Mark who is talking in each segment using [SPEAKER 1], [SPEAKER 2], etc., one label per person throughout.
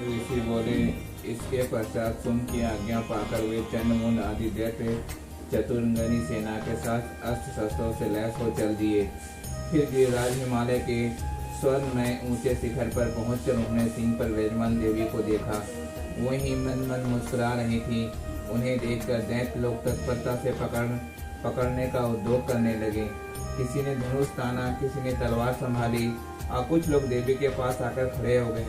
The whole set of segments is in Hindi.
[SPEAKER 1] ऋषि बोले, इसके पश्चात सुम की आज्ञा पाकर वे चंड मुंड आदि दैत्य चतुरंगनी सेना के साथ अस्त्र शस्त्रों से लैस हो चल दिए। फिर गिरिराज हिमालय के स्वर्ण में ऊंचे शिखर पर पहुंचकर उन्होंने सिंह पर विराजमान देवी को देखा। वही मन मन मुस्कुरा रही थी। उन्हें देखकर दैत्य लोग तत्परता से पकड़ने का उद्योग करने लगे। किसी ने धनुष ताना, किसी ने तलवार संभाली और कुछ लोग देवी के पास आकर खड़े हो गए।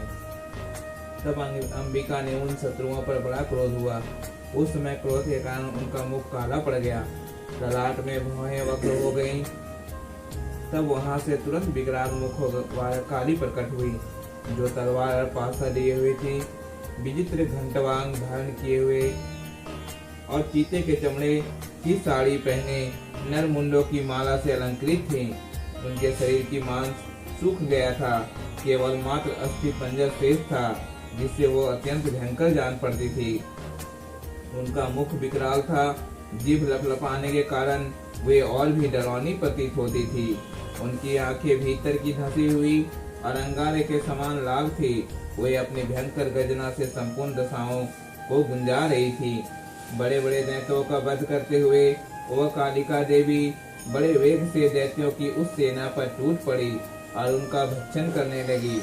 [SPEAKER 1] तब अंबिका ने उन शत्रुओं पर बड़ा क्रोध हुआ। उस समय क्रोध के कारण उनका मुख काला पड़ गया, ललाट में भौहें वक्र हो गईं। तब वहां से तुरंत विकराल मुख काली प्रकट हुई, जो तलवार और पासा लिए हुए थी, विचित्र घंटवांग धारण किए हुए और चीते के चमड़े की साड़ी पहने नर मुंडों की माला से अलंकृत थी। उनके शरीर की मांस सूख गया था, केवल मात्र अस्थि पंजर शेष था, जिससे वो अत्यंत भयंकर जान पड़ती थी। उनका मुख विकराल था, जीभ लपलपाने के कारण वे और भी डरावनी प्रतीत होती थी। उनकी आंखें भीतर की धंसी हुई और अंगारे के समान लाल थी। वे अपनी भयंकर गर्जना से संपूर्ण दशाओं को गुंजा रही थी। बड़े बड़े दैत्यों का वध करते हुए वह कालिका देवी बड़े वेग से दैत्यों की उस सेना पर टूट पड़ी और उनका भक्षण करने लगी।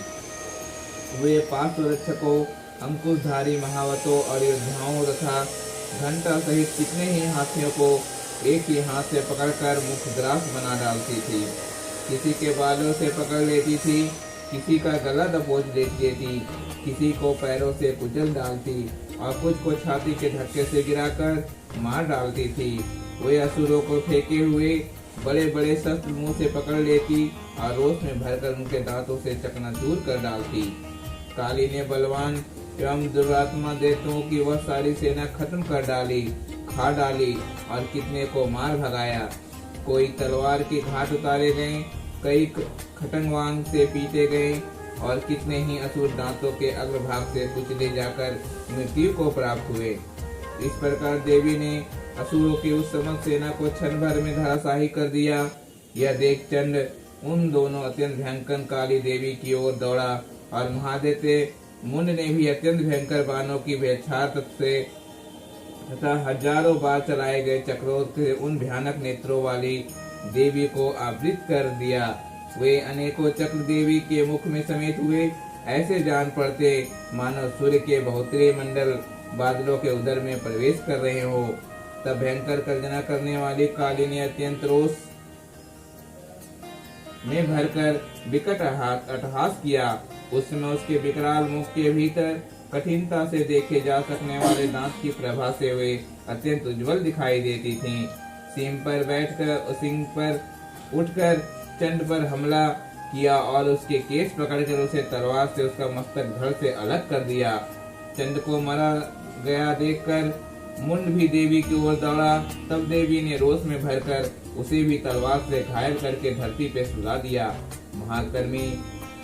[SPEAKER 1] वे पार्श्व रक्षकों, अंकुशधारी महावतों और योद्धाओं तथा घंटा सहित कितने ही हाथियों को एक ही हाथ से पकड़कर मुखग्रास बना डालती थी। किसी के बालों से पकड़ लेती थी, किसी का गला दबोच देती थी, किसी को पैरों से कुचल डालती और कुछ को छाती के धक्के से गिराकर मार डालती थी। वे असुरों को फेंके हुए बड़े बड़े शस्त्र मुंह से पकड़ लेती और रोष में भरकर उनके दांतों से चकनाचूर कर डालती। काली ने बलवान एवं दुरात्मा दैत्यों की वह सारी सेना खत्म कर डाली, खा डाली और कितने को मार भगाया। कोई तलवार के घाट उतारे गए, कई खटंगवांग से पीटे गए और कितने ही असुर दांतों के अग्रभाग से कुचले जाकर मृत्यु को प्राप्त हुए। इस प्रकार देवी ने असुरों की उस समस्त सेना को क्षण भर में धराशाही कर दिया। यह देख चंड उन दोनों अत्यंत भयंकर काली देवी की ओर दौड़ा और महादैत्य मुंड ने भी अत्यंत भयंकर बाणों की बौछार से तथा हजारों बार चलाए गए चक्रों से उन भयानक नेत्रों वाली देवी को आवृत कर दिया। वे अनेकों चक्र देवी के मुख में समेत हुए, ऐसे जान पड़ते मानो सूर्य के बहुतरे मंडल बादलों के उदर में प्रवेश कर रहे हो। तब भयंकर गर्जना करने वाली काली ने अत्यंत रोष में भरकर विकट अट्टहास किया। उस समय उसके विकराल मुख के भीतर कठिनता से देखे जा सकने वाले दांत की प्रभा से वे अत्यंत उज्जवल दिखाई देती थीं। सिंह पर बैठकर सिंह पर उठकर चंड पर हमला किया और उसके केश पकड़कर उसे तलवार से उसका मस्तक धड़ से अलग कर दिया। चंड को मारा गया देखकर मुंड भी देवी की ओर दौड़ा। तब देवी ने रोष में भरकर उसे भी तलवार से घायल करके धरती पे सुला दिया। महाकर्मी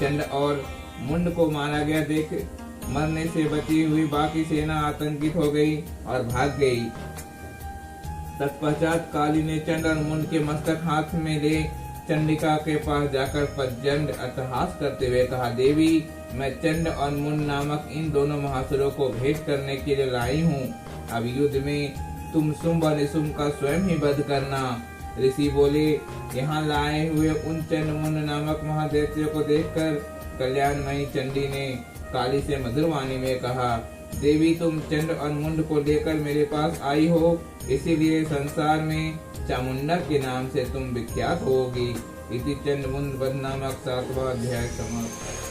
[SPEAKER 1] चंड और मुंड को मारा गया देख मरने से बची हुई बाकी सेना आतंकित हो गई और भाग गई। तत्पश्चात काली ने चंड और मुंड के मस्तक हाथ में ले चंडिका के पास जाकर प्रचंड अट्टहास करते हुए कहा, देवी, मैं चंड और मुंड नामक इन दोनों महासुरों को भेंट करने के लिए लाई हूँ। अब युद्ध में तुम शुंभ और निशुंभ का स्वयं ही वध करना। ऋषि बोले, यहाँ लाए हुए उन चंड मुंड नामक महादैत्यों को देखकर कल्याणमयी चंडी ने काली से मधुर वाणी में कहा, देवी, तुम चंड और मुंड को लेकर मेरे पास आई हो, इसीलिए संसार में चामुंडा के नाम से तुम विख्यात होगी। इति चंड मुंड वध नामक 7वां अध्याय समाप्त।